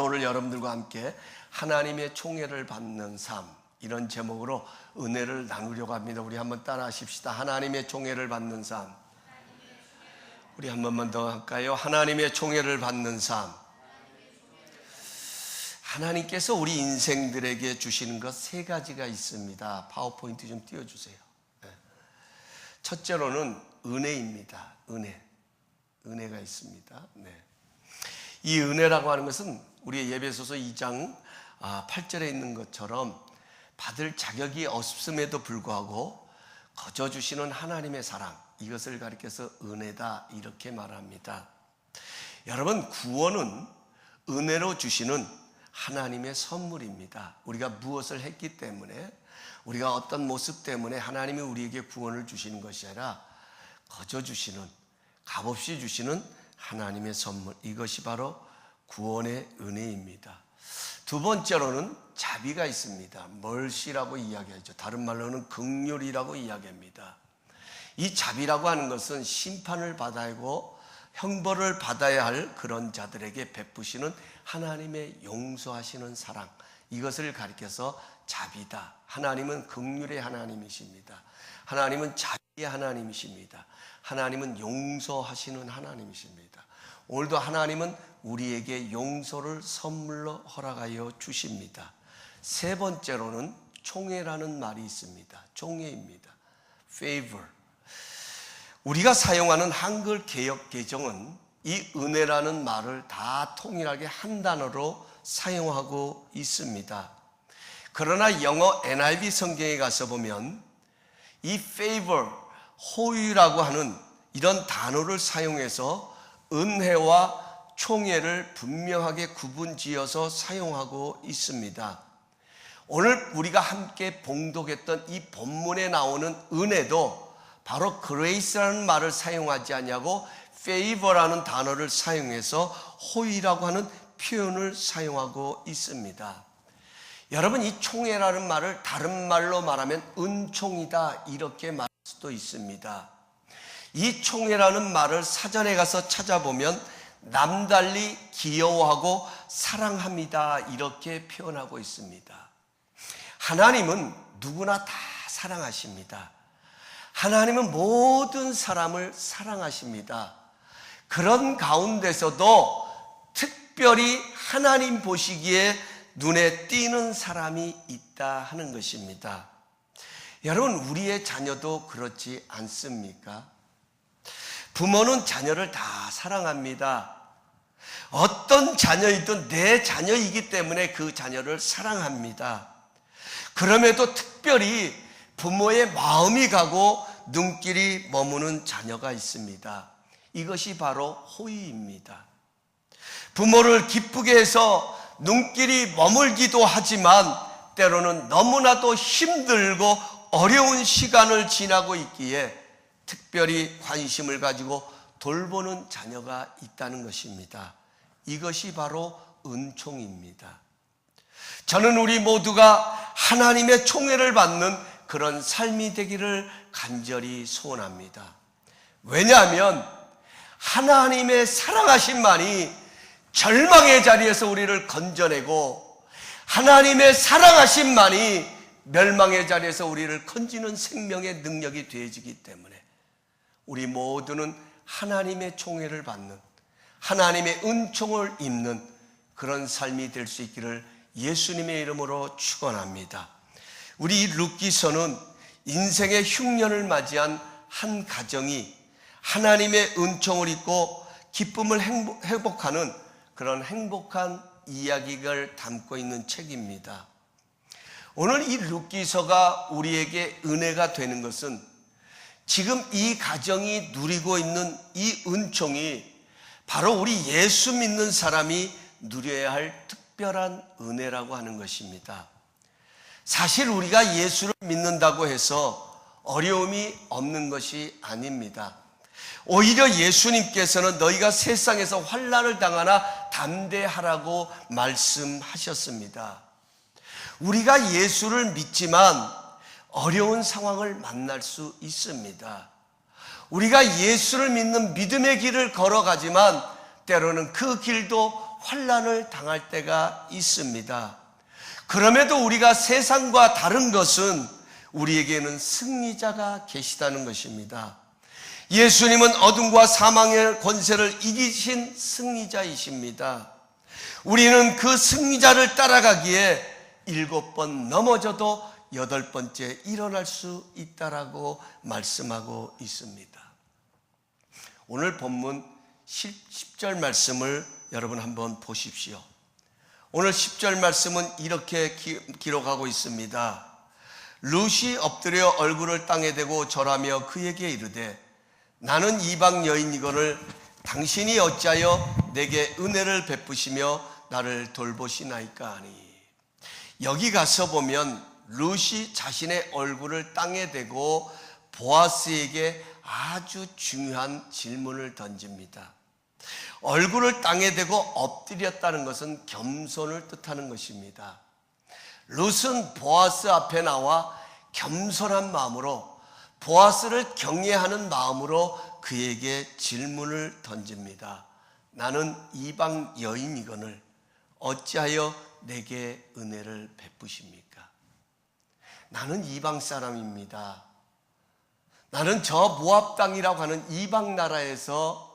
오늘 여러분들과 함께 하나님의 총애를 받는 삶, 이런 제목으로 은혜를 나누려고 합니다. 우리 한번 따라 하십시다. 하나님의 총애를 받는 삶. 우리 한 번만 더 할까요? 하나님의 총애를 받는 삶. 하나님께서 우리 인생들에게 주시는 것 세 가지가 있습니다. 파워포인트 좀 띄워주세요. 첫째로는 은혜입니다. 은혜가 있습니다. 이 은혜라고 하는 것은 우리 에베소서 2장 8절에 있는 것처럼 받을 자격이 없음에도 불구하고 거저 주시는 하나님의 사랑, 이것을 가리켜서 은혜다, 이렇게 말합니다. 여러분, 구원은 은혜로 주시는 하나님의 선물입니다. 우리가 무엇을 했기 때문에, 우리가 어떤 모습 때문에 하나님이 우리에게 구원을 주시는 것이 아니라 거저 주시는, 값없이 주시는 하나님의 선물, 이것이 바로 구원의 은혜입니다. 두 번째로는 자비가 있습니다. 멀시라고 이야기하죠. 다른 말로는 긍휼이라고 이야기합니다. 이 자비라고 하는 것은 심판을 받아야 하고 형벌을 받아야 할 그런 자들에게 베푸시는 하나님의 용서하시는 사랑, 이것을 가리켜서 자비다. 하나님은 긍휼의 하나님이십니다. 하나님은 자비의 하나님이십니다. 하나님은 용서하시는 하나님이십니다. 오늘도 하나님은 우리에게 용서를 선물로 허락하여 주십니다. 세 번째로는 총애라는 말이 있습니다. 총애입니다. favor. 우리가 사용하는 한글 개역 개정은 이 은혜라는 말을 다 통일하게 한 단어로 사용하고 있습니다. 그러나 영어 NIV 성경에 가서 보면 이 favor, 호의라고 하는 이런 단어를 사용해서 은혜와 총애를 분명하게 구분지어서 사용하고 있습니다. 오늘 우리가 함께 봉독했던 이 본문에 나오는 은혜도 바로 grace라는 말을 사용하지 않냐고 favor라는 단어를 사용해서 호의라고 하는 표현을 사용하고 있습니다. 여러분, 이 총애라는 말을 다른 말로 말하면 은총이다, 이렇게 말할 수도 있습니다. 이 총애라는 말을 사전에 가서 찾아보면 남달리 귀여워하고 사랑합니다, 이렇게 표현하고 있습니다. 하나님은 누구나 다 사랑하십니다. 하나님은 모든 사람을 사랑하십니다. 그런 가운데서도 특별히 하나님 보시기에 눈에 띄는 사람이 있다 하는 것입니다. 여러분, 우리의 자녀도 그렇지 않습니까? 부모는 자녀를 다 사랑합니다. 어떤 자녀이든 내 자녀이기 때문에 그 자녀를 사랑합니다. 그럼에도 특별히 부모의 마음이 가고 눈길이 머무는 자녀가 있습니다. 이것이 바로 호의입니다. 부모를 기쁘게 해서 눈길이 머물기도 하지만 때로는 너무나도 힘들고 어려운 시간을 지나고 있기에 특별히 관심을 가지고 돌보는 자녀가 있다는 것입니다. 이것이 바로 은총입니다. 저는 우리 모두가 하나님의 총애를 받는 그런 삶이 되기를 간절히 소원합니다. 왜냐하면 하나님의 사랑하심만이 절망의 자리에서 우리를 건져내고 하나님의 사랑하심만이 멸망의 자리에서 우리를 건지는 생명의 능력이 되어지기 때문에 우리 모두는 하나님의 총애를 받는, 하나님의 은총을 입는 그런 삶이 될 수 있기를 예수님의 이름으로 축원합니다. 우리 룻기서는 인생의 흉년을 맞이한 한 가정이 하나님의 은총을 입고 기쁨을 회복하는 그런 행복한 이야기를 담고 있는 책입니다. 오늘 이 룻기서가 우리에게 은혜가 되는 것은 지금 이 가정이 누리고 있는 이 은총이 바로 우리 예수 믿는 사람이 누려야 할 특별한 은혜라고 하는 것입니다. 사실 우리가 예수를 믿는다고 해서 어려움이 없는 것이 아닙니다. 오히려 예수님께서는 너희가 세상에서 환난을 당하나 담대하라고 말씀하셨습니다. 우리가 예수를 믿지만 어려운 상황을 만날 수 있습니다. 우리가 예수를 믿는 믿음의 길을 걸어가지만 때로는 그 길도 환난을 당할 때가 있습니다. 그럼에도 우리가 세상과 다른 것은 우리에게는 승리자가 계시다는 것입니다. 예수님은 어둠과 사망의 권세를 이기신 승리자이십니다. 우리는 그 승리자를 따라가기에 7번 넘어져도 8번째 일어날 수 있다라고 말씀하고 있습니다. 오늘 본문 10절 말씀을 여러분 한번 보십시오. 오늘 10절 말씀은 이렇게 기록하고 있습니다. 룻이 엎드려 얼굴을 땅에 대고 절하며 그에게 이르되 나는 이방 여인이거늘 당신이 어찌하여 내게 은혜를 베푸시며 나를 돌보시나이까 하니. 여기 가서 보면 룻이 자신의 얼굴을 땅에 대고 보아스에게 아주 중요한 질문을 던집니다. 얼굴을 땅에 대고 엎드렸다는 것은 겸손을 뜻하는 것입니다. 룻은 보아스 앞에 나와 겸손한 마음으로 보아스를 경외하는 마음으로 그에게 질문을 던집니다. 나는 이방 여인이거늘 어찌하여 내게 은혜를 베푸십니까? 나는 이방 사람입니다. 나는 저 모압 땅이라고 하는 이방 나라에서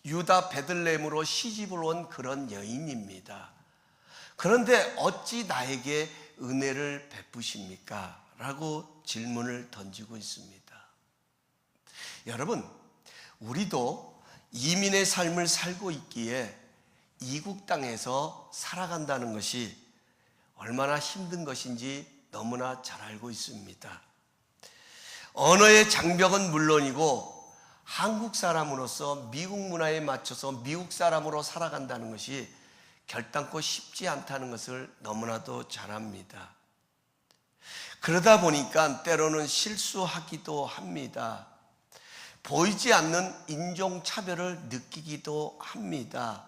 유다 베들레헴으로 시집을 온 그런 여인입니다. 그런데 어찌 나에게 은혜를 베푸십니까? 라고 질문을 던지고 있습니다. 여러분, 우리도 이민의 삶을 살고 있기에 이국 땅에서 살아간다는 것이 얼마나 힘든 것인지 너무나 잘 알고 있습니다. 언어의 장벽은 물론이고 한국 사람으로서 미국 문화에 맞춰서 미국 사람으로 살아간다는 것이 결단코 쉽지 않다는 것을 너무나도 잘 압니다. 그러다 보니까 때로는 실수하기도 합니다. 보이지 않는 인종차별을 느끼기도 합니다.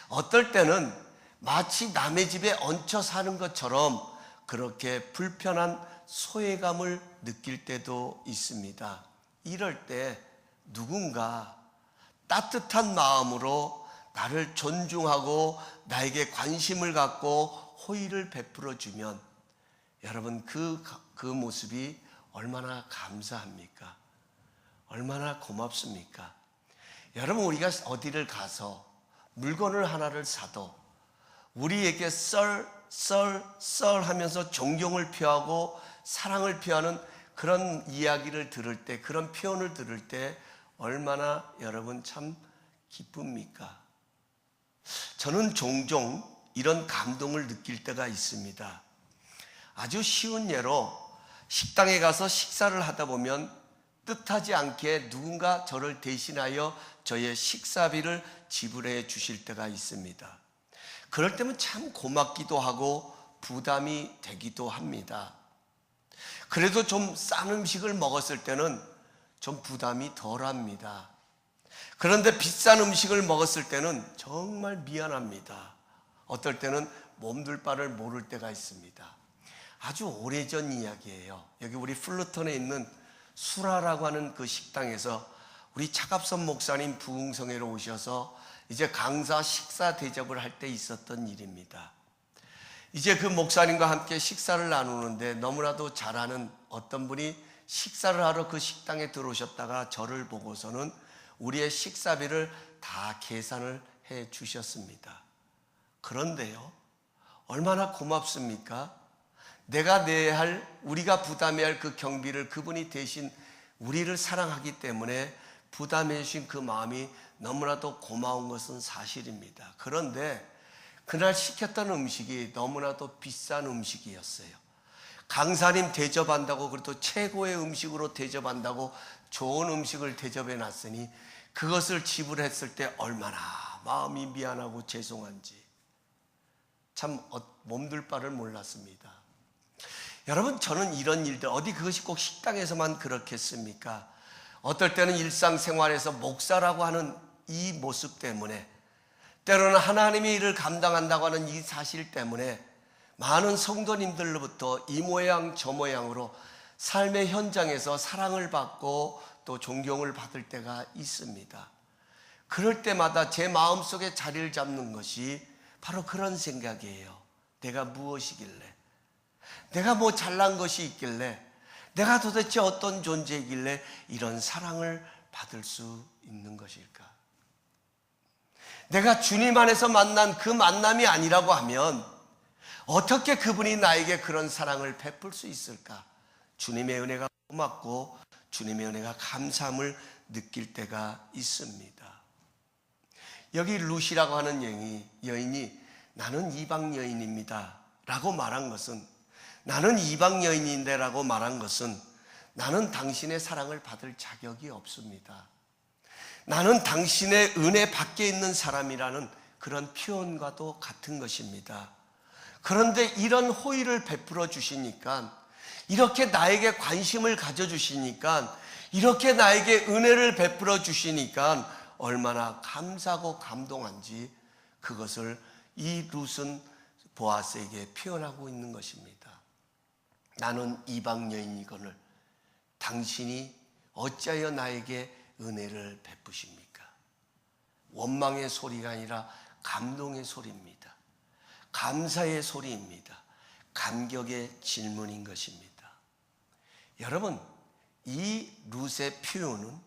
어떨 때는 마치 남의 집에 얹혀 사는 것처럼 그렇게 불편한 소외감을 느낄 때도 있습니다. 이럴 때 누군가 따뜻한 마음으로 나를 존중하고 나에게 관심을 갖고 호의를 베풀어 주면 여러분 그 모습이 얼마나 감사합니까? 얼마나 고맙습니까? 여러분, 우리가 어디를 가서 물건을 하나를 사도 우리에게 썰 하면서 존경을 표하고 사랑을 표하는 그런 이야기를 들을 때, 그런 표현을 들을 때 얼마나 여러분 참 기쁩니까? 저는 종종 이런 감동을 느낄 때가 있습니다. 아주 쉬운 예로 식당에 가서 식사를 하다 보면 뜻하지 않게 누군가 저를 대신하여 저의 식사비를 지불해 주실 때가 있습니다. 그럴 때면 참 고맙기도 하고 부담이 되기도 합니다. 그래도 좀 싼 음식을 먹었을 때는 좀 부담이 덜합니다. 그런데 비싼 음식을 먹었을 때는 정말 미안합니다. 어떨 때는 몸둘 바를 모를 때가 있습니다. 아주 오래전 이야기예요. 여기 우리 플루톤에 있는 수라라고 하는 그 식당에서 우리 차갑선 목사님 부흥성회로 오셔서 이제 강사 식사 대접을 할 때 있었던 일입니다. 이제 그 목사님과 함께 식사를 나누는데 너무나도 잘 아는 어떤 분이 식사를 하러 그 식당에 들어오셨다가 저를 보고서는 우리의 식사비를 다 계산을 해 주셨습니다. 그런데요, 얼마나 고맙습니까? 내가 내야 할, 우리가 부담해야 할 그 경비를 그분이 대신 우리를 사랑하기 때문에 부담해 주신 그 마음이 너무나도 고마운 것은 사실입니다. 그런데 그날 시켰던 음식이 너무나도 비싼 음식이었어요. 강사님 대접한다고, 그래도 최고의 음식으로 대접한다고 좋은 음식을 대접해 놨으니 그것을 지불했을 때 얼마나 마음이 미안하고 죄송한지 참 몸둘 바를 몰랐습니다. 여러분, 저는 이런 일들, 어디 그것이 꼭 식당에서만 그렇겠습니까? 어떨 때는 일상생활에서 목사라고 하는 이 모습 때문에, 때로는 하나님의 일을 감당한다고 하는 이 사실 때문에 많은 성도님들로부터 이 모양 저 모양으로 삶의 현장에서 사랑을 받고 또 존경을 받을 때가 있습니다. 그럴 때마다 제 마음속에 자리를 잡는 것이 바로 그런 생각이에요. 내가 무엇이길래, 내가 뭐 잘난 것이 있길래, 내가 도대체 어떤 존재이길래 이런 사랑을 받을 수 있는 것일까? 내가 주님 안에서 만난 그 만남이 아니라고 하면 어떻게 그분이 나에게 그런 사랑을 베풀 수 있을까? 주님의 은혜가 고맙고 주님의 은혜가 감사함을 느낄 때가 있습니다. 여기 루시라고 하는 여인이 나는 이방 여인입니다 라고 말한 것은, 나는 이방 여인인데 라고 말한 것은 나는 당신의 사랑을 받을 자격이 없습니다, 나는 당신의 은혜 밖에 있는 사람이라는 그런 표현과도 같은 것입니다. 그런데 이런 호의를 베풀어 주시니까, 이렇게 나에게 관심을 가져주시니까, 이렇게 나에게 은혜를 베풀어 주시니까 얼마나 감사하고 감동한지 그것을 이 룻은 보아스에게 표현하고 있는 것입니다. 나는 이방 여인이거늘 당신이 어찌하여 나에게 은혜를 베푸십니까? 원망의 소리가 아니라 감동의 소리입니다. 감사의 소리입니다. 감격의 질문인 것입니다. 여러분, 이 룻의 표현은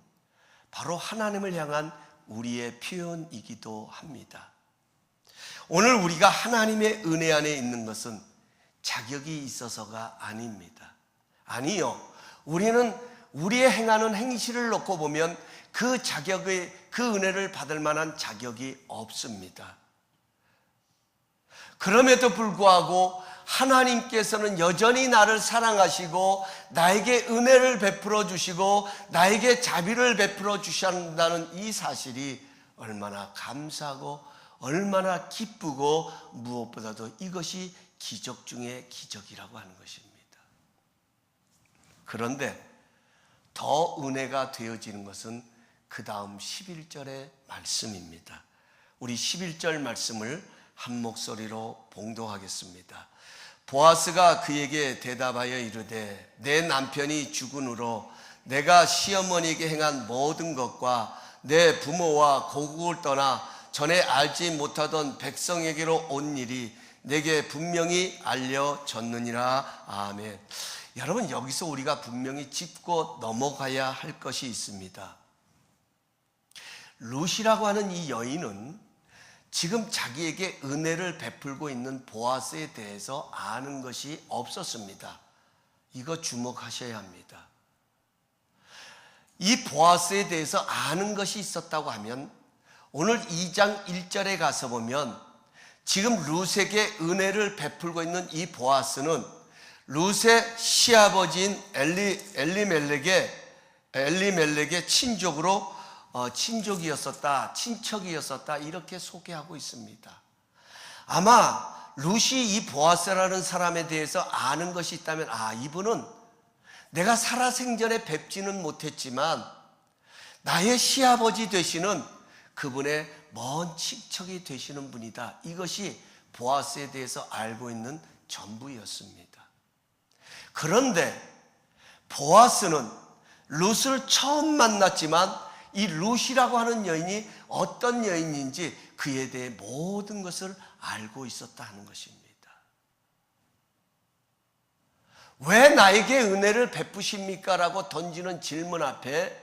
바로 하나님을 향한 우리의 표현이기도 합니다. 오늘 우리가 하나님의 은혜 안에 있는 것은 자격이 있어서가 아닙니다. 아니요, 우리는 우리의 행하는 행실을 놓고 보면 그 은혜를 받을 만한 자격이 없습니다. 그럼에도 불구하고 하나님께서는 여전히 나를 사랑하시고 나에게 은혜를 베풀어 주시고 나에게 자비를 베풀어 주신다는 이 사실이 얼마나 감사하고 얼마나 기쁘고, 무엇보다도 이것이 기적 중의 기적이라고 하는 것입니다. 그런데 더 은혜가 되어지는 것은 그 다음 11절의 말씀입니다. 우리 11절 말씀을 한 목소리로 봉독하겠습니다. 보아스가 그에게 대답하여 이르되 내 남편이 죽은 후로 내가 시어머니에게 행한 모든 것과 내 부모와 고국을 떠나 전에 알지 못하던 백성에게로 온 일이 내게 분명히 알려졌느니라. 아멘. 여러분, 여기서 우리가 분명히 짚고 넘어가야 할 것이 있습니다. 룻이라고 하는 이 여인은 지금 자기에게 은혜를 베풀고 있는 보아스에 대해서 아는 것이 없었습니다. 이거 주목하셔야 합니다. 이 보아스에 대해서 아는 것이 있었다고 하면 오늘 2장 1절에 가서 보면 지금 룻에게 은혜를 베풀고 있는 이 보아스는 룻의 시아버지인 엘리멜렉의 친척이었었다 이렇게 소개하고 있습니다. 아마 룻이 이 보아스라는 사람에 대해서 아는 것이 있다면, 이분은 내가 살아생전에 뵙지는 못했지만 나의 시아버지 되시는 그분의 먼 친척이 되시는 분이다, 이것이 보아스에 대해서 알고 있는 전부였습니다. 그런데 보아스는 룻을 처음 만났지만 이 룻이라고 하는 여인이 어떤 여인인지 그에 대해 모든 것을 알고 있었다 하는 것입니다. 왜 나에게 은혜를 베푸십니까? 라고 던지는 질문 앞에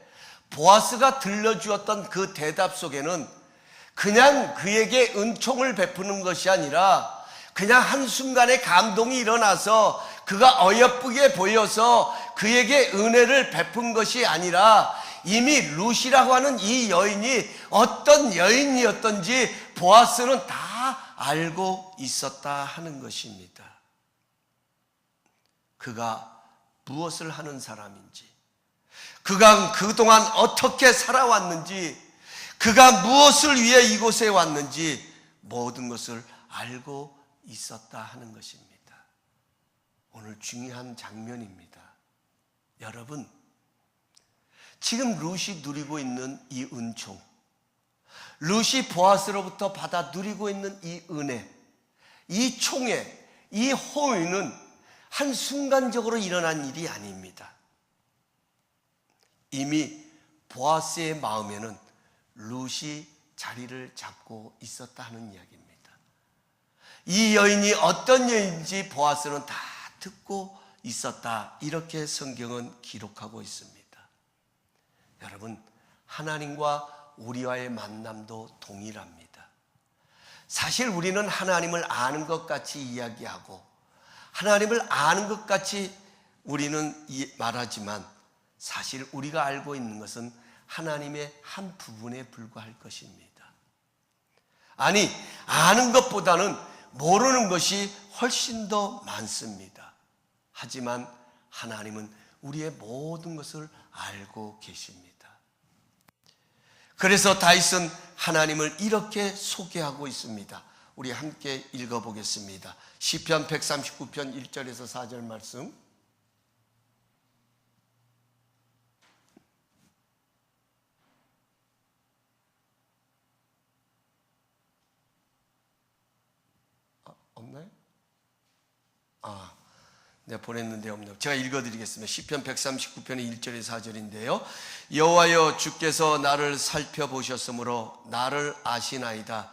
보아스가 들려주었던 그 대답 속에는 그냥 그에게 은총을 베푸는 것이 아니라 그냥 한순간에 감동이 일어나서 그가 어여쁘게 보여서 그에게 은혜를 베푼 것이 아니라 이미 룻이라고 하는 이 여인이 어떤 여인이었던지 보아스는 다 알고 있었다 하는 것입니다. 그가 무엇을 하는 사람인지, 그가 그동안 어떻게 살아왔는지, 그가 무엇을 위해 이곳에 왔는지 모든 것을 알고 있었다 하는 것입니다. 오늘 중요한 장면입니다. 여러분, 지금 룻이 누리고 있는 이 은총, 룻이 보아스로부터 받아 누리고 있는 이 은혜, 이 총애, 이 호의는 한순간적으로 일어난 일이 아닙니다. 이미 보아스의 마음에는 룻이 자리를 잡고 있었다 하는 이야기입니다. 이 여인이 어떤 여인인지 보아스는 다 듣고 있었다. 이렇게 성경은 기록하고 있습니다. 여러분, 하나님과 우리와의 만남도 동일합니다. 사실 우리는 하나님을 아는 것 같이 이야기하고 하나님을 아는 것 같이 우리는 말하지만 사실 우리가 알고 있는 것은 하나님의 한 부분에 불과할 것입니다. 아니, 아는 것보다는 모르는 것이 훨씬 더 많습니다. 하지만 하나님은 우리의 모든 것을 알고 계십니다. 그래서 다윗은 하나님을 이렇게 소개하고 있습니다. 우리 함께 읽어보겠습니다. 시편 139편 1절에서 4절 말씀. 없나요? 내가 보냈는데 없네요. 제가 읽어드리겠습니다. 시편 139편의 1절에서 4절인데요. 여호와여, 주께서 나를 살펴보셨으므로 나를 아시나이다.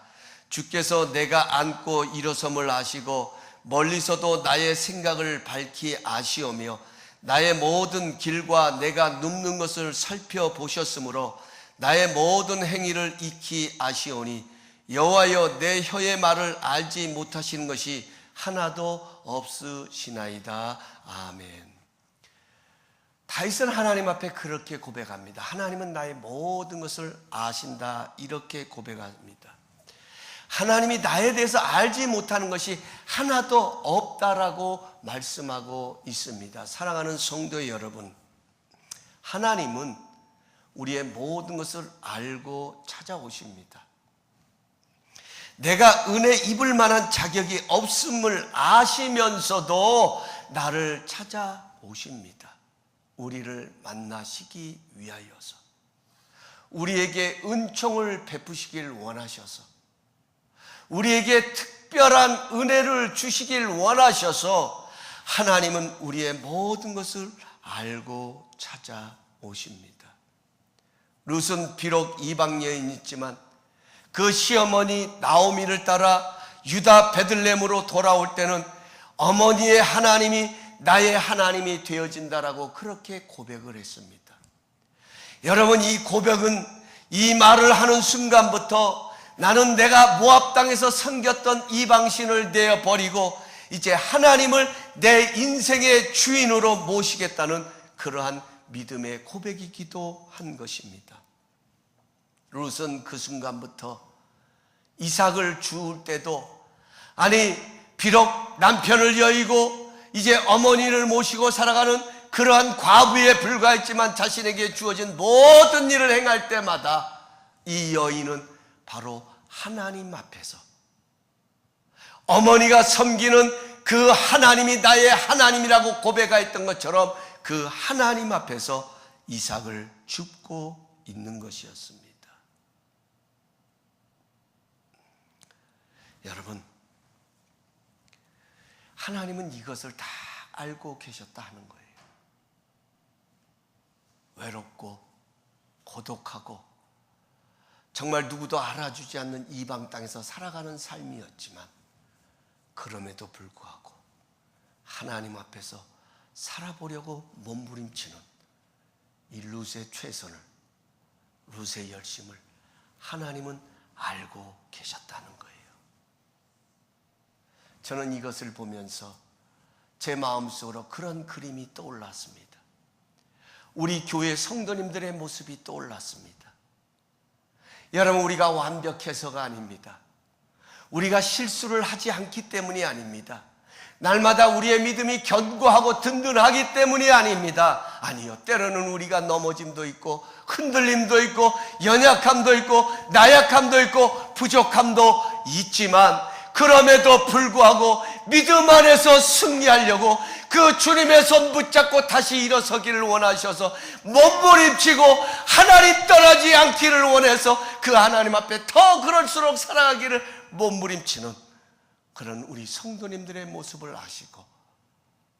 주께서 내가 앉고 일어섬을 아시고 멀리서도 나의 생각을 밝히 아시오며 나의 모든 길과 내가 눕는 것을 살펴보셨으므로 나의 모든 행위를 익히 아시오니 여호와여, 내 혀의 말을 알지 못하시는 것이 하나도 없으시나이다. 아멘. 다윗은 하나님 앞에 그렇게 고백합니다. 하나님은 나의 모든 것을 아신다. 이렇게 고백합니다. 하나님이 나에 대해서 알지 못하는 것이 하나도 없다라고 말씀하고 있습니다. 사랑하는 성도 여러분, 하나님은 우리의 모든 것을 알고 찾아오십니다. 내가 은혜 입을 만한 자격이 없음을 아시면서도 나를 찾아오십니다. 우리를 만나시기 위하여서, 우리에게 은총을 베푸시길 원하셔서, 우리에게 특별한 은혜를 주시길 원하셔서 하나님은 우리의 모든 것을 알고 찾아오십니다. 룻은 비록 이방 여인이지만 그 시어머니 나오미를 따라 유다 베들레헴으로 돌아올 때는 어머니의 하나님이 나의 하나님이 되어진다라고 그렇게 고백을 했습니다. 여러분, 이 고백은, 이 말을 하는 순간부터 나는 내가 모압 땅에서 섬겼던 이방신을 내어버리고 이제 하나님을 내 인생의 주인으로 모시겠다는 그러한 믿음의 고백이기도 한 것입니다. 룻은 그 순간부터 이삭을 주울 때도, 아니 비록 남편을 여의고 이제 어머니를 모시고 살아가는 그러한 과부에 불과했지만 자신에게 주어진 모든 일을 행할 때마다 이 여인은 바로 하나님 앞에서 어머니가 섬기는 그 하나님이 나의 하나님이라고 고백했던 것처럼 그 하나님 앞에서 이삭을 줍고 있는 것이었습니다. 여러분, 하나님은 이것을 다 알고 계셨다 하는 거예요. 외롭고 고독하고 정말 누구도 알아주지 않는 이방 땅에서 살아가는 삶이었지만 그럼에도 불구하고 하나님 앞에서 살아보려고 몸부림치는 이 룻의 최선을, 룻의 열심을 하나님은 알고 계셨다는 거예요. 저는 이것을 보면서 제 마음속으로 그런 그림이 떠올랐습니다. 우리 교회 성도님들의 모습이 떠올랐습니다. 여러분, 우리가 완벽해서가 아닙니다. 우리가 실수를 하지 않기 때문이 아닙니다. 날마다 우리의 믿음이 견고하고 든든하기 때문이 아닙니다. 아니요, 때로는 우리가 넘어짐도 있고 흔들림도 있고 연약함도 있고 나약함도 있고 부족함도 있지만 그럼에도 불구하고 믿음 안에서 승리하려고 그 주님의 손 붙잡고 다시 일어서기를 원하셔서 몸부림치고 하나님 떠나지 않기를 원해서 그 하나님 앞에 더 그럴수록 살아가기를 몸부림치는 그런 우리 성도님들의 모습을 아시고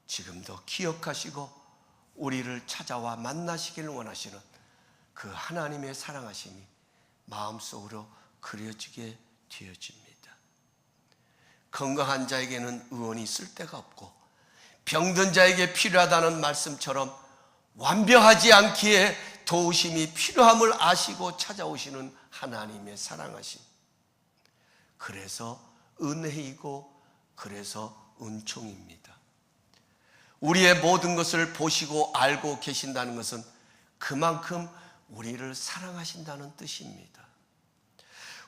지금도 기억하시고 우리를 찾아와 만나시기를 원하시는 그 하나님의 사랑하심이 마음속으로 그려지게 되어집니다. 건강한 자에게는 의원이 쓸데가 없고 병든 자에게 필요하다는 말씀처럼 완벽하지 않기에 도우심이 필요함을 아시고 찾아오시는 하나님의 사랑하심. 그래서 은혜이고 그래서 은총입니다. 우리의 모든 것을 보시고 알고 계신다는 것은 그만큼 우리를 사랑하신다는 뜻입니다.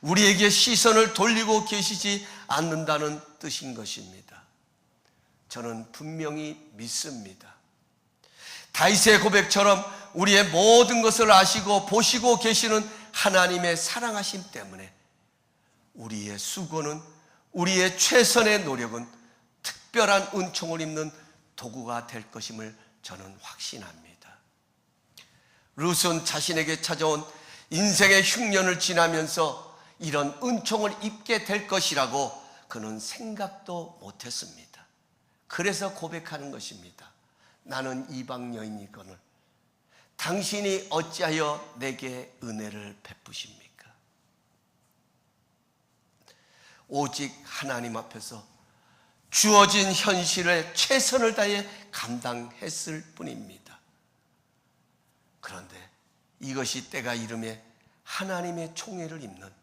우리에게 시선을 돌리고 계시지 않는다는 뜻인 것입니다. 저는 분명히 믿습니다. 다윗의 고백처럼 우리의 모든 것을 아시고 보시고 계시는 하나님의 사랑하심 때문에 우리의 수고는, 우리의 최선의 노력은 특별한 은총을 입는 도구가 될 것임을 저는 확신합니다. 룻은 자신에게 찾아온 인생의 흉년을 지나면서 이런 은총을 입게 될 것이라고 그는 생각도 못했습니다. 그래서 고백하는 것입니다. 나는 이방 여인이거늘 당신이 어찌하여 내게 은혜를 베푸십니까? 오직 하나님 앞에서 주어진 현실에 최선을 다해 감당했을 뿐입니다. 그런데 이것이 때가 이름에 하나님의 총애를 입는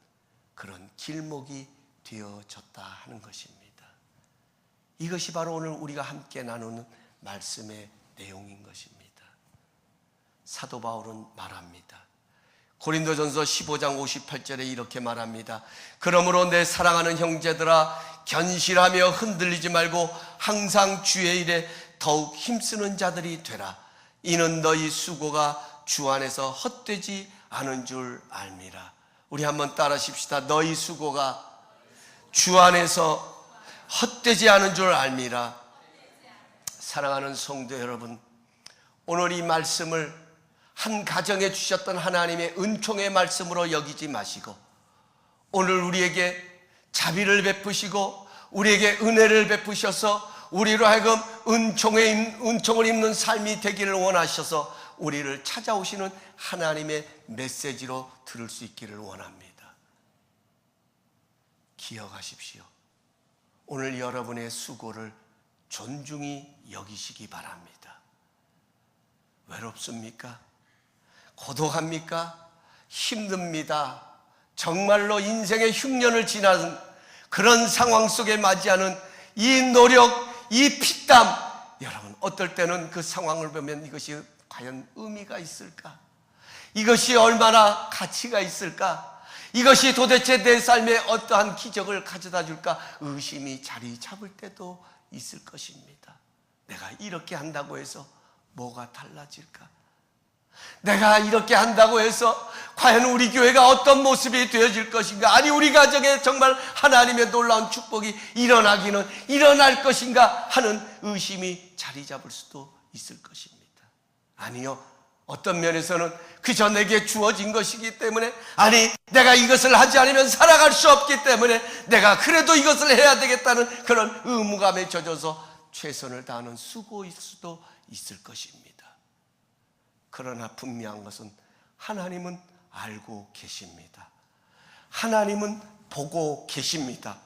그런 길목이 되어졌다 하는 것입니다. 이것이 바로 오늘 우리가 함께 나누는 말씀의 내용인 것입니다. 사도 바울은 말합니다. 고린도전서 15장 58절에 이렇게 말합니다. 그러므로 내 사랑하는 형제들아, 견실하며 흔들리지 말고 항상 주의 일에 더욱 힘쓰는 자들이 되라. 이는 너희 수고가 주 안에서 헛되지 않은 줄 알미라. 우리 한번 따라하십시다. 너희 수고가 주 안에서 헛되지 않은 줄 알미라. 사랑하는 성도 여러분, 오늘 이 말씀을 한 가정에 주셨던 하나님의 은총의 말씀으로 여기지 마시고 오늘 우리에게 자비를 베푸시고 우리에게 은혜를 베푸셔서 우리로 하여금 은총을 입는 삶이 되기를 원하셔서 우리를 찾아오시는 하나님의 메시지로 들을 수 있기를 원합니다. 기억하십시오. 오늘 여러분의 수고를 존중히 여기시기 바랍니다. 외롭습니까? 고독합니까? 힘듭니다. 정말로 인생의 흉년을 지나는 그런 상황 속에 맞이하는 이 노력, 이 피땀, 여러분 어떨 때는 그 상황을 보면 이것이 과연 의미가 있을까? 이것이 얼마나 가치가 있을까? 이것이 도대체 내 삶에 어떠한 기적을 가져다 줄까? 의심이 자리 잡을 때도 있을 것입니다. 내가 이렇게 한다고 해서 뭐가 달라질까? 내가 이렇게 한다고 해서 과연 우리 교회가 어떤 모습이 되어질 것인가? 아니 우리 가정에 정말 하나님의 놀라운 축복이 일어날 것인가 하는 의심이 자리 잡을 수도 있을 것입니다. 아니요, 어떤 면에서는 그저 내게 주어진 것이기 때문에, 아니 내가 이것을 하지 않으면 살아갈 수 없기 때문에 내가 그래도 이것을 해야 되겠다는 그런 의무감에 젖어서 최선을 다하는 수고일 수도 있을 것입니다. 그러나 분명한 것은 하나님은 알고 계십니다. 하나님은 보고 계십니다.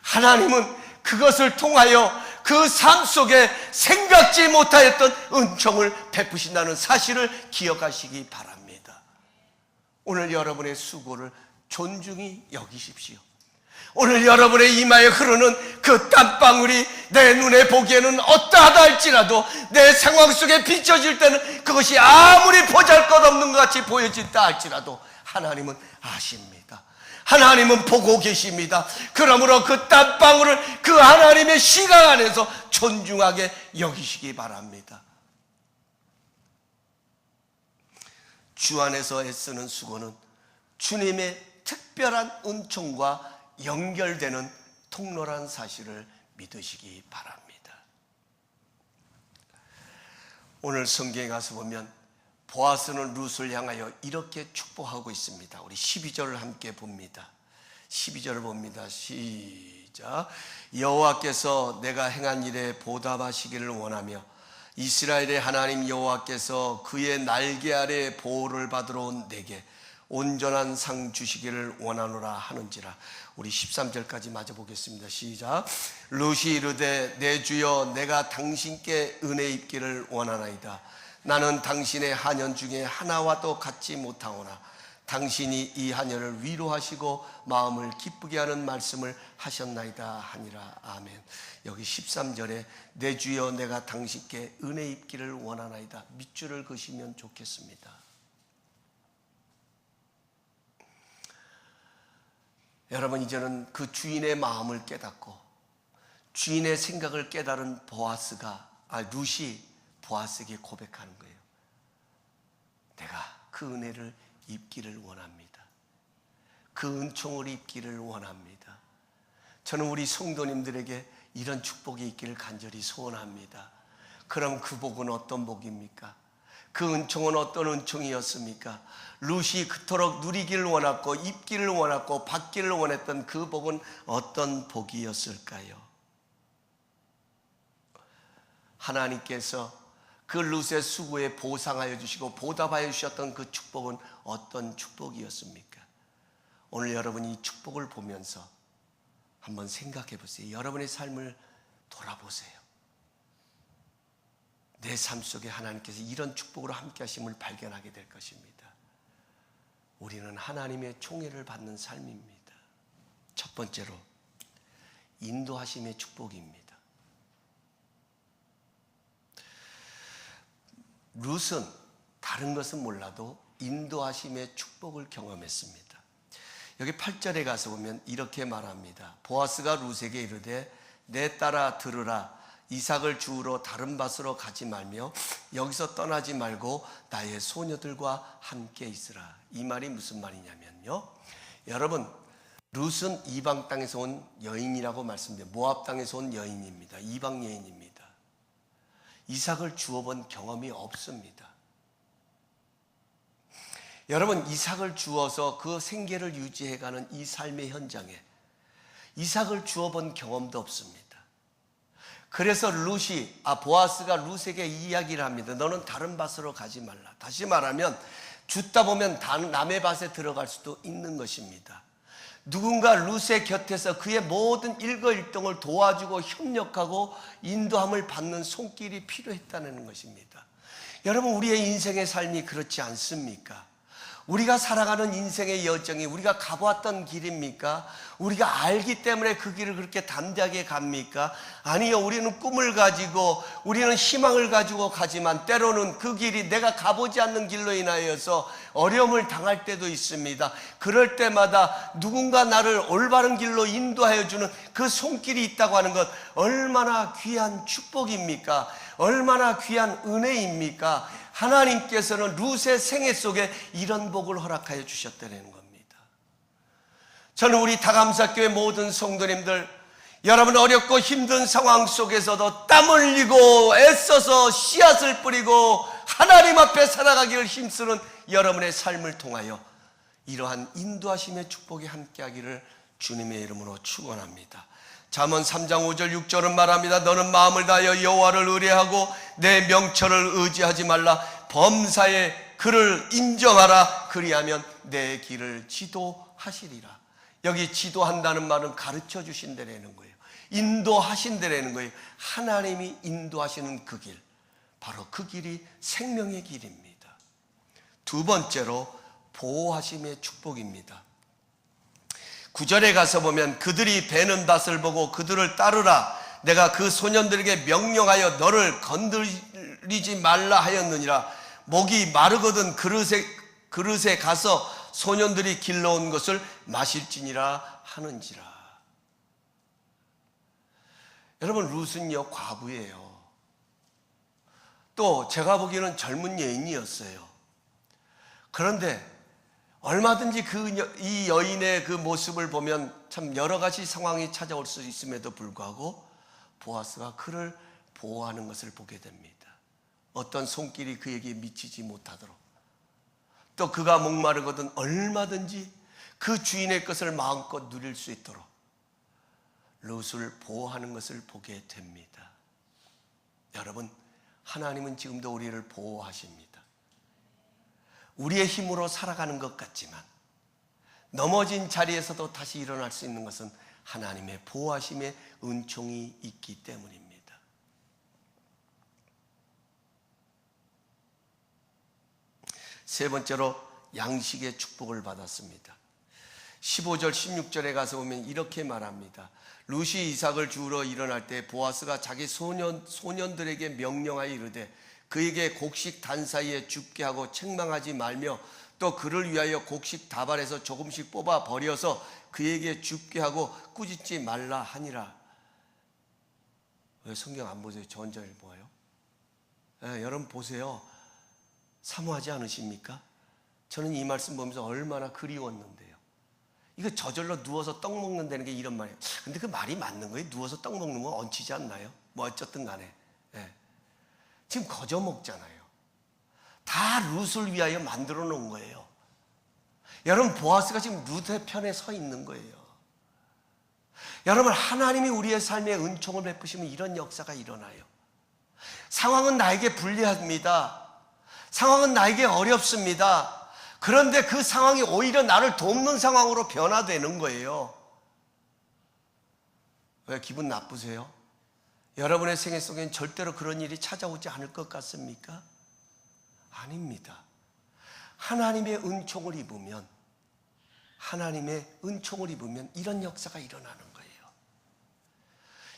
하나님은 그것을 통하여 그 삶 속에 생각지 못하였던 은총을 베푸신다는 사실을 기억하시기 바랍니다. 오늘 여러분의 수고를 존중히 여기십시오. 오늘 여러분의 이마에 흐르는 그 땀방울이 내 눈에 보기에는 어떠하다 할지라도 내 상황 속에 비춰질 때는 그것이 아무리 보잘것없는 것 같이 보여진다 할지라도 하나님은 아십니다. 하나님은 보고 계십니다. 그러므로 그 땀방울을 그 하나님의 시각 안에서 존중하게 여기시기 바랍니다. 주 안에서 애쓰는 수고는 주님의 특별한 은총과 연결되는 통로란 사실을 믿으시기 바랍니다. 오늘 성경에 가서 보면 보아스는 룻을 향하여 이렇게 축복하고 있습니다. 우리 12절을 함께 봅니다. 12절을 봅니다. 시작. 여호와께서 내가 행한 일에 보답하시기를 원하며 이스라엘의 하나님 여호와께서 그의 날개 아래 보호를 받으러 온 내게 온전한 상 주시기를 원하노라 하는지라. 우리 13절까지 마저 보겠습니다. 시작. 룻이 이르되 내 주여 내가 당신께 은혜 입기를 원하나이다. 나는 당신의 하년 중에 하나와도 같지 못하오나 당신이 이 하년을 위로하시고 마음을 기쁘게 하는 말씀을 하셨나이다 하니라. 아멘. 여기 13절에 내 주여 내가 당신께 은혜 입기를 원하나이다. 밑줄을 그시면 좋겠습니다. 여러분, 이제는 그 주인의 마음을 깨닫고 주인의 생각을 깨달은 룻이 보아스에게 고백하는 거예요. 내가 그 은혜를 입기를 원합니다. 그 은총을 입기를 원합니다. 저는 우리 성도님들에게 이런 축복이 있기를 간절히 소원합니다. 그럼 그 복은 어떤 복입니까? 그 은총은 어떤 은총이었습니까? 룻이 그토록 누리기를 원했고 입기를 원했고 받기를 원했던 그 복은 어떤 복이었을까요? 하나님께서 그 룻의 수고에 보상하여 주시고 보답하여 주셨던 그 축복은 어떤 축복이었습니까? 오늘 여러분이 이 축복을 보면서 한번 생각해 보세요. 여러분의 삶을 돌아보세요. 내 삶 속에 하나님께서 이런 축복으로 함께 하심을 발견하게 될 것입니다. 우리는 하나님의 총애를 받는 삶입니다. 첫 번째로 인도하심의 축복입니다. 룻은 다른 것은 몰라도 인도하심의 축복을 경험했습니다. 여기 8절에 가서 보면 이렇게 말합니다. 보아스가 룻에게 이르되 내 딸아 들으라. 이삭을 주우러 다른 밭으로 가지 말며 여기서 떠나지 말고 나의 소녀들과 함께 있으라. 이 말이 무슨 말이냐면요, 여러분, 룻은 이방 땅에서 온 여인이라고 말씀드려요. 모압 땅에서 온 여인입니다. 이방 여인입니다. 이삭을 주워본 경험이 없습니다. 여러분, 이삭을 주워서 그 생계를 유지해가는 이 삶의 현장에 이삭을 주워본 경험도 없습니다. 그래서 보아스가 룻에게 이야기를 합니다. 너는 다른 밭으로 가지 말라. 다시 말하면 줍다 보면 남의 밭에 들어갈 수도 있는 것입니다. 누군가 룻의 곁에서 그의 모든 일거일동을 도와주고 협력하고 인도함을 받는 손길이 필요했다는 것입니다. 여러분, 우리의 인생의 삶이 그렇지 않습니까? 우리가 살아가는 인생의 여정이 우리가 가보았던 길입니까? 우리가 알기 때문에 그 길을 그렇게 담대하게 갑니까? 아니요, 우리는 꿈을 가지고 우리는 희망을 가지고 가지만 때로는 그 길이 내가 가보지 않는 길로 인하여서 어려움을 당할 때도 있습니다. 그럴 때마다 누군가 나를 올바른 길로 인도하여 주는 그 손길이 있다고 하는 것, 얼마나 귀한 축복입니까? 얼마나 귀한 은혜입니까? 하나님께서는 룻의 생애 속에 이런 복을 허락하여 주셨다는 겁니다. 저는 우리 다감사교회 모든 성도님들, 여러분 어렵고 힘든 상황 속에서도 땀 흘리고 애써서 씨앗을 뿌리고 하나님 앞에 살아가기를 힘쓰는 여러분의 삶을 통하여 이러한 인도하심의 축복이 함께하기를 주님의 이름으로 축원합니다. 잠언 3장 5절 6절은 말합니다. 너는 마음을 다하여 여호와를 의뢰하고 내 명철을 의지하지 말라. 범사에 그를 인정하라. 그리하면 내 길을 지도하시리라. 여기 지도한다는 말은 가르쳐 주신다라는 거예요. 인도하신다라는 거예요. 하나님이 인도하시는 그 길, 바로 그 길이 생명의 길입니다. 두 번째로 보호하심의 축복입니다. 9절에 가서 보면 그들이 베는 밭을 보고 그들을 따르라. 내가 그 소년들에게 명령하여 너를 건드리지 말라 하였느니라. 목이 마르거든 그릇에 가서 소년들이 길러온 것을 마실지니라 하는지라. 여러분, 룻은요 과부예요. 또 제가 보기에는 젊은 여인이었어요. 그런데 얼마든지 이 여인의 그 모습을 보면 참 여러 가지 상황이 찾아올 수 있음에도 불구하고 보아스가 그를 보호하는 것을 보게 됩니다. 어떤 손길이 그에게 미치지 못하도록, 또 그가 목마르거든 얼마든지 그 주인의 것을 마음껏 누릴 수 있도록 룻을 보호하는 것을 보게 됩니다. 여러분, 하나님은 지금도 우리를 보호하십니다. 우리의 힘으로 살아가는 것 같지만 넘어진 자리에서도 다시 일어날 수 있는 것은 하나님의 보호하심의 은총이 있기 때문입니다. 세 번째로 양식의 축복을 받았습니다. 15절 16절에 가서 보면 이렇게 말합니다. 룻이 이삭을 주우러 일어날 때 보아스가 자기 소년들에게 명령하여 이르되 그에게 곡식 단 사이에 줍게 하고 책망하지 말며 또 그를 위하여 곡식 다발에서 조금씩 뽑아 버려서 그에게 줍게 하고 꾸짖지 말라 하니라. 왜 성경 안 보세요? 전자일보예요? 여러분 보세요. 사모하지 않으십니까? 저는 이 말씀 보면서 얼마나 그리웠는데요. 이거 저절로 누워서 떡 먹는다는 게 이런 말이에요. 근데 그 말이 맞는 거예요? 누워서 떡 먹는 건 얹히지 않나요? 뭐 어쨌든 간에 지금 거저 먹잖아요. 다 룻을 위하여 만들어 놓은 거예요. 여러분 보아스가 지금 룻의 편에 서 있는 거예요. 여러분 하나님이 우리의 삶에 은총을 베푸시면 이런 역사가 일어나요. 상황은 나에게 불리합니다. 상황은 나에게 어렵습니다. 그런데 그 상황이 오히려 나를 돕는 상황으로 변화되는 거예요. 왜 기분 나쁘세요? 여러분의 생애 속엔 절대로 그런 일이 찾아오지 않을 것 같습니까? 아닙니다. 하나님의 은총을 입으면 이런 역사가 일어나는 거예요.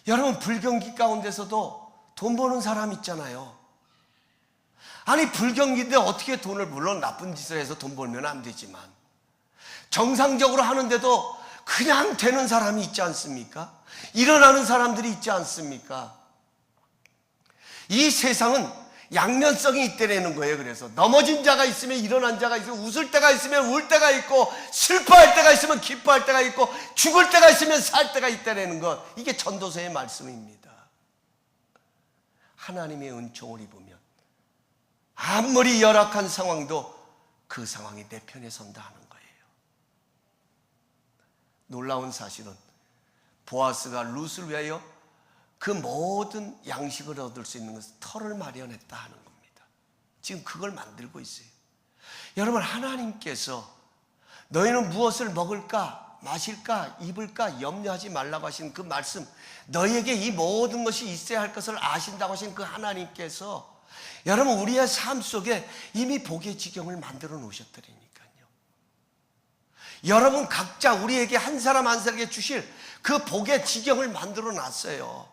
여러분 불경기 가운데서도 돈 버는 사람 있잖아요. 아니 불경기인데 어떻게 돈을, 물론 나쁜 짓을 해서 돈 벌면 안 되지만 정상적으로 하는데도 그냥 되는 사람이 있지 않습니까? 일어나는 사람들이 있지 않습니까? 이 세상은 양면성이 있다라는 거예요. 그래서 넘어진 자가 있으면 일어난 자가 있고, 웃을 때가 있으면 울 때가 있고, 슬퍼할 때가 있으면 기뻐할 때가 있고, 죽을 때가 있으면 살 때가 있다라는 것, 이게 전도서의 말씀입니다. 하나님의 은총을 입으면 아무리 열악한 상황도 그 상황이 내 편에 선다 하는 거예요. 놀라운 사실은 보아스가 룻을 위하여 그 모든 양식을 얻을 수 있는 것은 터를 마련했다 하는 겁니다. 지금 그걸 만들고 있어요. 여러분 하나님께서 너희는 무엇을 먹을까 마실까 입을까 염려하지 말라고 하신 그 말씀, 너희에게 이 모든 것이 있어야 할 것을 아신다고 하신 그 하나님께서 여러분 우리의 삶 속에 이미 복의 지경을 만들어 놓으셨더라니까요. 여러분 각자 우리에게 한 사람 한 사람에게 주실 그 복의 지경을 만들어 놨어요.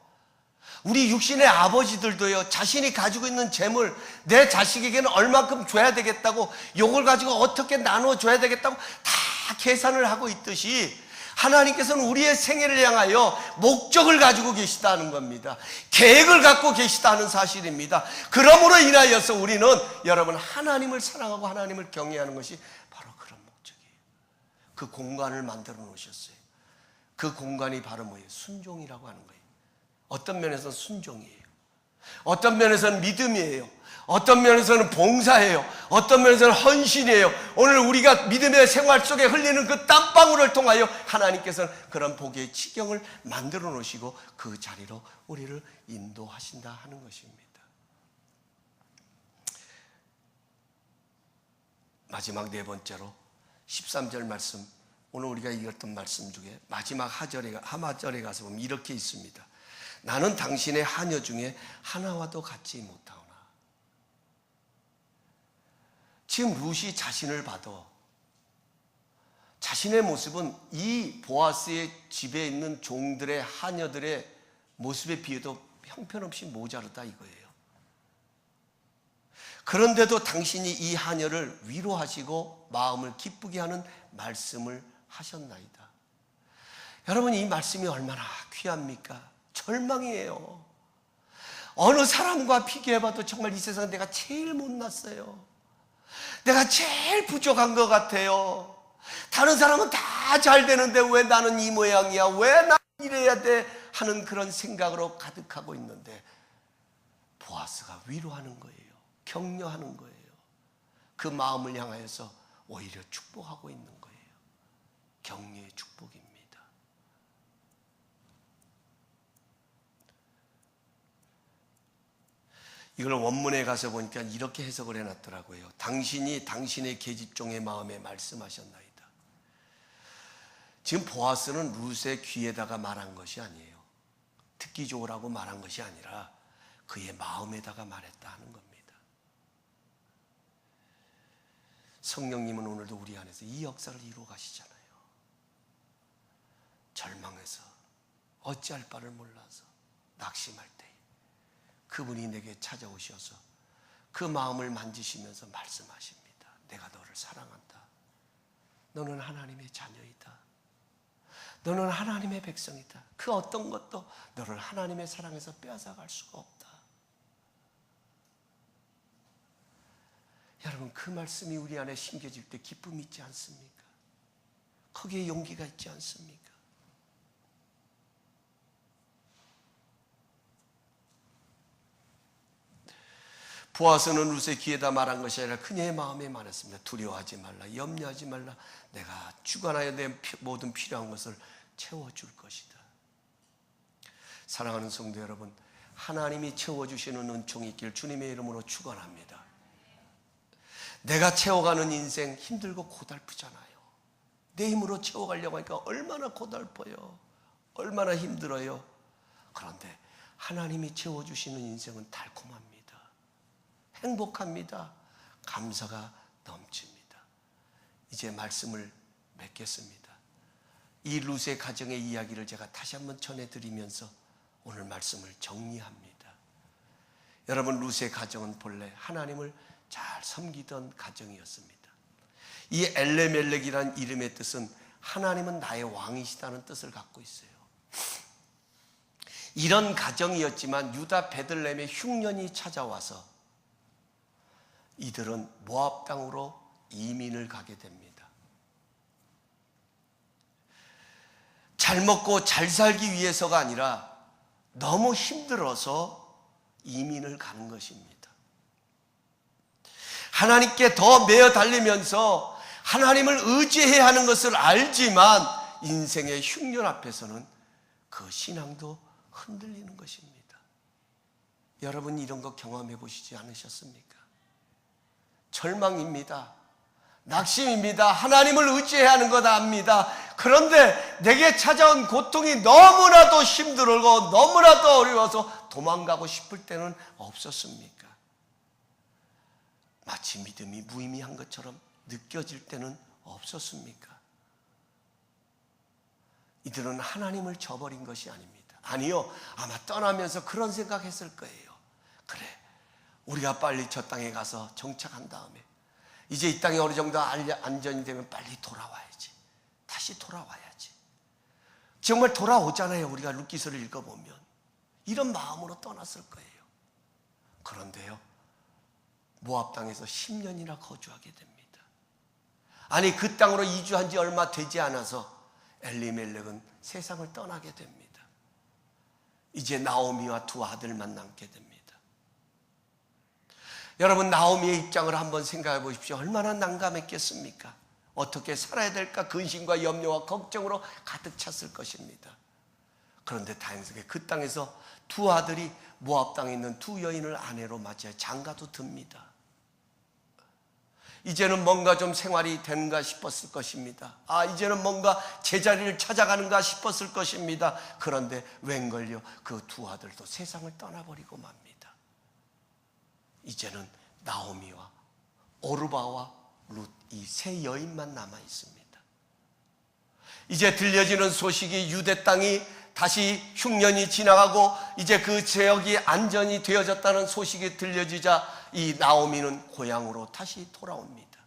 우리 육신의 아버지들도요, 자신이 가지고 있는 재물, 내 자식에게는 얼만큼 줘야 되겠다고, 요걸 가지고 어떻게 나눠줘야 되겠다고 다 계산을 하고 있듯이 하나님께서는 우리의 생애를 향하여 목적을 가지고 계시다는 겁니다. 계획을 갖고 계시다는 사실입니다. 그러므로 인하여서 우리는 여러분 하나님을 사랑하고 하나님을 경외하는 것이 바로 그런 목적이에요. 그 공간을 만들어 놓으셨어요. 그 공간이 바로 뭐예요? 순종이라고 하는 거예요. 어떤 면에서는 순종이에요. 어떤 면에서는 믿음이에요. 어떤 면에서는 봉사예요. 어떤 면에서는 헌신이에요. 오늘 우리가 믿음의 생활 속에 흘리는 그 땀방울을 통하여 하나님께서는 그런 복의 지경을 만들어 놓으시고 그 자리로 우리를 인도하신다 하는 것입니다. 마지막 네 번째로 13절 말씀, 오늘 우리가 읽었던 말씀 중에 마지막 하마절에 가서 보면 이렇게 있습니다. 나는 당신의 하녀 중에 하나와도 같지 못하오나. 지금 룻이 자신을 봐도 자신의 모습은 이 보아스의 집에 있는 종들의 하녀들의 모습에 비해도 형편없이 모자르다 이거예요. 그런데도 당신이 이 하녀를 위로하시고 마음을 기쁘게 하는 말씀을 하셨나이다. 여러분 이 말씀이 얼마나 귀합니까? 절망이에요. 어느 사람과 비교해봐도 정말 이 세상에 내가 제일 못났어요. 내가 제일 부족한 것 같아요. 다른 사람은 다 잘 되는데 왜 나는 이 모양이야? 왜 나는 이래야 돼? 하는 그런 생각으로 가득하고 있는데 보아스가 위로하는 거예요. 격려하는 거예요. 그 마음을 향하여서 오히려 축복하고 있는 거예요. 격려의 축복입니다. 이걸 원문에 가서 보니까 이렇게 해석을 해놨더라고요. 당신이 당신의 계집종의 마음에 말씀하셨나이다. 지금 보아스는 룻의 귀에다가 말한 것이 아니에요. 듣기 좋으라고 말한 것이 아니라 그의 마음에다가 말했다 하는 겁니다. 성령님은 오늘도 우리 안에서 이 역사를 이루어 가시잖아요. 절망해서 어찌할 바를 몰라서 낙심할 때 그분이 내게 찾아오셔서 그 마음을 만지시면서 말씀하십니다. 내가 너를 사랑한다. 너는 하나님의 자녀이다. 너는 하나님의 백성이다. 그 어떤 것도 너를 하나님의 사랑에서 빼앗아갈 수가 없다. 여러분, 그 말씀이 우리 안에 심겨질 때 기쁨이 있지 않습니까? 거기에 용기가 있지 않습니까? 보아스는 룻의 귀에다 말한 것이 아니라 그녀의 마음에 말했습니다. 두려워하지 말라, 염려하지 말라. 내가 주관하여 내 모든 필요한 것을 채워줄 것이다. 사랑하는 성도 여러분, 하나님이 채워주시는 은총이 있길 주님의 이름으로 축원합니다. 내가 채워가는 인생 힘들고 고달프잖아요. 내 힘으로 채워가려고 하니까 얼마나 고달퍼요. 얼마나 힘들어요. 그런데 하나님이 채워주시는 인생은 달콤합니다. 행복합니다. 감사가 넘칩니다. 이제 말씀을 맺겠습니다. 이 룻의 가정의 이야기를 제가 다시 한번 전해드리면서 오늘 말씀을 정리합니다. 여러분, 룻의 가정은 본래 하나님을 잘 섬기던 가정이었습니다. 이 엘레멜렉이라는 이름의 뜻은 하나님은 나의 왕이시다는 뜻을 갖고 있어요. 이런 가정이었지만 유다 베들레헴에 흉년이 찾아와서 이들은 모압 땅으로 이민을 가게 됩니다. 잘 먹고 잘 살기 위해서가 아니라 너무 힘들어서 이민을 가는 것입니다. 하나님께 더 매어 달리면서 하나님을 의지해야 하는 것을 알지만 인생의 흉년 앞에서는 그 신앙도 흔들리는 것입니다. 여러분, 이런 거 경험해 보시지 않으셨습니까? 절망입니다. 낙심입니다. 하나님을 의지해야 하는 것 압니다. 그런데 내게 찾아온 고통이 너무나도 힘들고 너무나도 어려워서 도망가고 싶을 때는 없었습니까? 마치 믿음이 무의미한 것처럼 느껴질 때는 없었습니까? 이들은 하나님을 저버린 것이 아닙니다. 아니요, 아마 떠나면서 그런 생각했을 거예요. 그래, 우리가 빨리 저 땅에 가서 정착한 다음에 이제 이 땅에 어느 정도 안전이 되면 빨리 돌아와야지. 다시 돌아와야지. 정말 돌아오잖아요. 우리가 룻기서를 읽어보면 이런 마음으로 떠났을 거예요. 그런데요, 모압 땅에서 10년이나 거주하게 됩니다. 아니, 그 땅으로 이주한 지 얼마 되지 않아서 엘리멜렉은 세상을 떠나게 됩니다. 이제 나오미와 두 아들만 남게 됩니다. 여러분, 나오미의 입장을 한번 생각해 보십시오. 얼마나 난감했겠습니까? 어떻게 살아야 될까 근심과 염려와 걱정으로 가득 찼을 것입니다. 그런데 다행스럽게 그 땅에서 두 아들이 모압 땅에 있는 두 여인을 아내로 맞이해 장가도 듭니다. 이제는 뭔가 좀 생활이 되는가 싶었을 것입니다. 이제는 뭔가 제자리를 찾아가는가 싶었을 것입니다. 그런데 웬걸요, 그 두 아들도 세상을 떠나버리고 맙니다. 이제는 나오미와 오르바와 룻, 이 세 여인만 남아 있습니다. 이제 들려지는 소식이 유대 땅이 다시 흉년이 지나가고 이제 그 지역이 안전이 되어졌다는 소식이 들려지자 이 나오미는 고향으로 다시 돌아옵니다.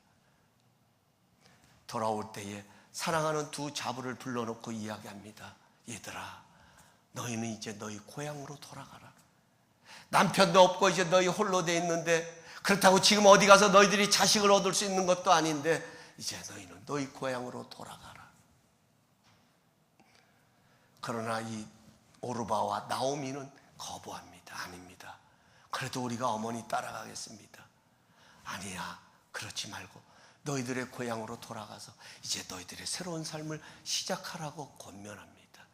돌아올 때에 사랑하는 두 자부를 불러놓고 이야기합니다. 얘들아, 너희는 이제 너희 고향으로 돌아가라. 남편도 없고 이제 너희 홀로 돼 있는데, 그렇다고 지금 어디 가서 너희들이 자식을 얻을 수 있는 것도 아닌데 이제 너희는 너희 고향으로 돌아가라. 그러나 이 오르바와 나오미는 거부합니다. 아닙니다. 그래도 우리가 어머니 따라가겠습니다. 아니야, 그렇지 말고 너희들의 고향으로 돌아가서 이제 너희들의 새로운 삶을 시작하라고 권면합니다.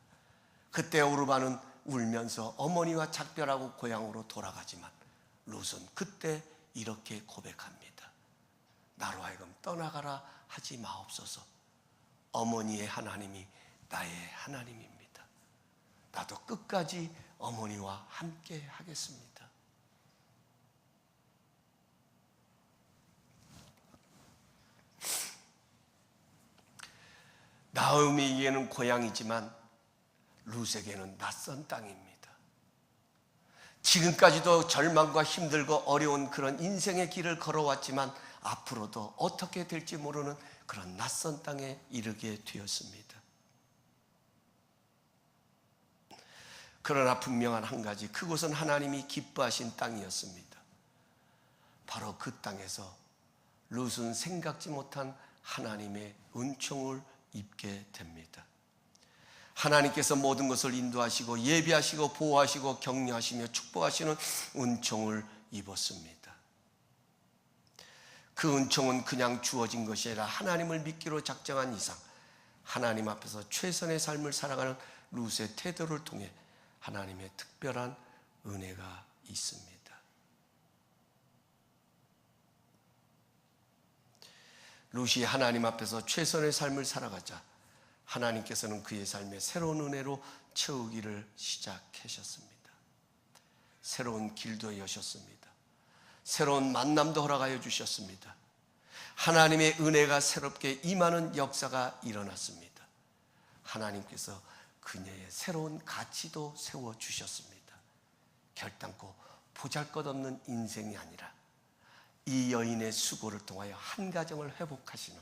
그때 오르바는 울면서 어머니와 작별하고 고향으로 돌아가지만 룻은 그때 이렇게 고백합니다. 나로 하여금 떠나가라 하지 마옵소서. 어머니의 하나님이 나의 하나님입니다. 나도 끝까지 어머니와 함께 하겠습니다. 나오미에게는 고향이지만 룻에게는 낯선 땅입니다. 지금까지도 절망과 힘들고 어려운 그런 인생의 길을 걸어왔지만 앞으로도 어떻게 될지 모르는 그런 낯선 땅에 이르게 되었습니다. 그러나 분명한 한 가지, 그곳은 하나님이 기뻐하신 땅이었습니다. 바로 그 땅에서 룻은 생각지 못한 하나님의 은총을 입게 됩니다. 하나님께서 모든 것을 인도하시고 예비하시고 보호하시고 격려하시며 축복하시는 은총을 입었습니다. 그 은총은 그냥 주어진 것이 아니라 하나님을 믿기로 작정한 이상 하나님 앞에서 최선의 삶을 살아가는 룻의 태도를 통해 하나님의 특별한 은혜가 있습니다. 룻이 하나님 앞에서 최선의 삶을 살아가자 하나님께서는 그의 삶에 새로운 은혜로 채우기를 시작하셨습니다. 새로운 길도 여셨습니다. 새로운 만남도 허락하여 주셨습니다. 하나님의 은혜가 새롭게 임하는 역사가 일어났습니다. 하나님께서 그녀의 새로운 가치도 세워주셨습니다. 결단코 보잘것없는 인생이 아니라 이 여인의 수고를 통하여 한 가정을 회복하시는,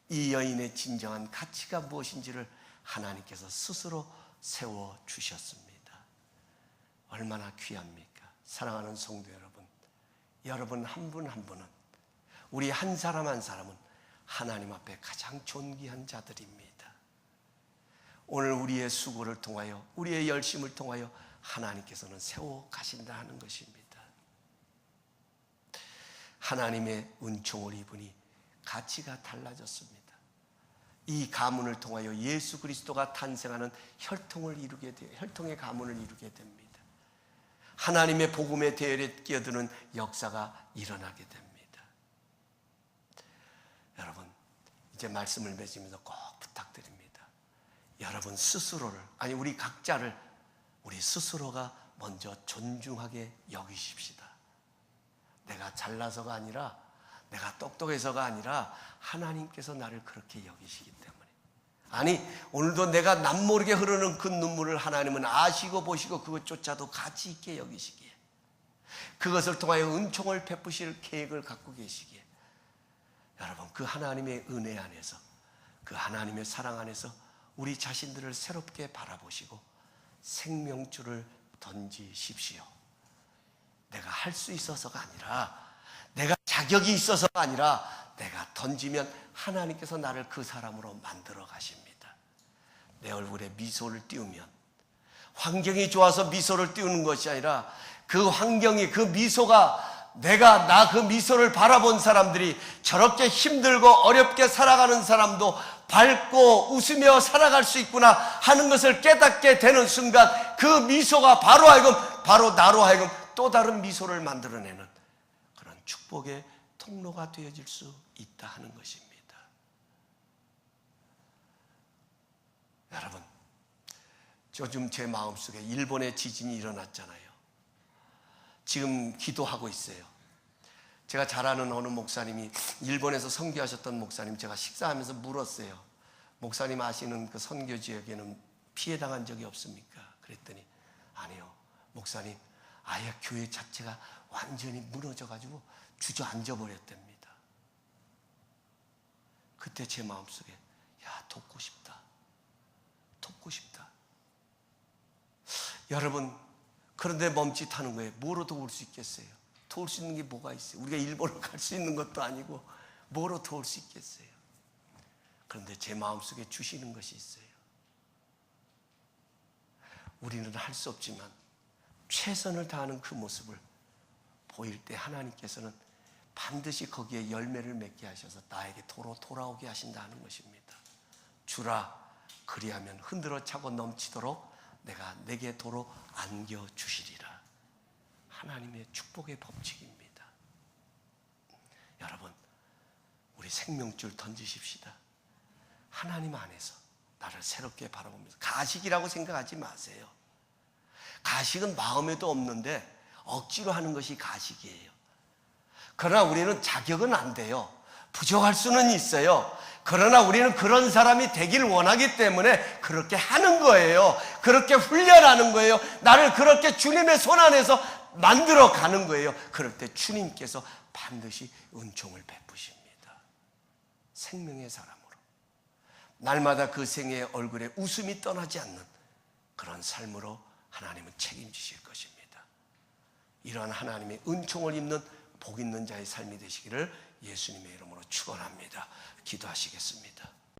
이 여인의 진정한 가치가 무엇인지를 하나님께서 스스로 세워주셨습니다. 얼마나 귀합니까? 사랑하는 성도 여러분, 여러분 한 분 한 분은, 우리 한 사람 한 사람은 하나님 앞에 가장 존귀한 자들입니다. 오늘 우리의 수고를 통하여, 우리의 열심을 통하여 하나님께서는 세워 가신다 하는 것입니다. 하나님의 은총을 입으니 가치가 달라졌습니다. 이 가문을 통하여 예수 그리스도가 탄생하는 혈통을 이루게 돼요. 혈통의 가문을 이루게 됩니다. 하나님의 복음의 대열에 끼어드는 역사가 일어나게 됩니다. 여러분, 이제 말씀을 맺으면서 꼭 부탁드립니다. 여러분 스스로를, 아니 우리 각자를 우리 스스로가 먼저 존중하게 여기십시다. 내가 잘나서가 아니라, 내가 똑똑해서가 아니라 하나님께서 나를 그렇게 여기시기 때문에. 아니 오늘도 내가 남모르게 흐르는 그 눈물을 하나님은 아시고 보시고 그것조차도 가치 있게 여기시기에, 그것을 통하여 은총을 베푸실 계획을 갖고 계시기에, 여러분 그 하나님의 은혜 안에서, 그 하나님의 사랑 안에서 우리 자신들을 새롭게 바라보시고 생명줄을 던지십시오. 내가 할 수 있어서가 아니라, 내가 자격이 있어서가 아니라, 내가 던지면 하나님께서 나를 그 사람으로 만들어 가십니다. 내 얼굴에 미소를 띄우면, 환경이 좋아서 미소를 띄우는 것이 아니라 그 환경이, 그 미소가, 나 그 미소를 바라본 사람들이 저렇게 힘들고 어렵게 살아가는 사람도 밝고 웃으며 살아갈 수 있구나 하는 것을 깨닫게 되는 순간, 그 미소가 바로 나로 하여금 또 다른 미소를 만들어내는 그런 축복의 통로가 되어질 수 있다 하는 것입니다. 여러분, 요즘 제 마음속에 일본의 지진이 일어났잖아요. 지금 기도하고 있어요. 제가 잘 아는 어느 목사님이, 일본에서 선교하셨던 목사님, 제가 식사하면서 물었어요. 목사님 아시는 그 선교 지역에는 피해당한 적이 없습니까? 그랬더니 아니요, 목사님, 아예 교회 자체가 완전히 무너져가지고 주저앉아 버렸답니다. 그때 제 마음속에, 야, 돕고 싶다. 여러분, 그런데 멈칫하는 거예요. 뭐로 도울 수 있겠어요? 도울 수 있는 게 뭐가 있어요? 우리가 일본을 갈 수 있는 것도 아니고 뭐로 도울 수 있겠어요? 그런데 제 마음속에 주시는 것이 있어요. 우리는 할 수 없지만 최선을 다하는 그 모습을 보일 때 하나님께서는 반드시 거기에 열매를 맺게 하셔서 나에게 도로 돌아오게 하신다 하는 것입니다. 주라, 그리하면 흔들어 차고 넘치도록 내가 내게 도로 안겨주시리라. 하나님의 축복의 법칙입니다. 여러분, 우리 생명줄 던지십시다. 하나님 안에서 나를 새롭게 바라보면서 가식이라고 생각하지 마세요. 가식은 마음에도 없는데 억지로 하는 것이 가식이에요. 그러나 우리는 자격은 안 돼요. 부족할 수는 있어요. 그러나 우리는 그런 사람이 되길 원하기 때문에 그렇게 하는 거예요. 그렇게 훈련하는 거예요. 나를 그렇게 주님의 손 안에서 만들어 가는 거예요. 그럴 때 주님께서 반드시 은총을 베푸십니다. 생명의 사람으로 날마다 그 생의 얼굴에 웃음이 떠나지 않는 그런 삶으로 하나님은 책임지실 것입니다. 이러한 하나님의 은총을 입는 복 있는 자의 삶이 되시기를 예수님의 이름으로 축원합니다. 기도하시겠습니다.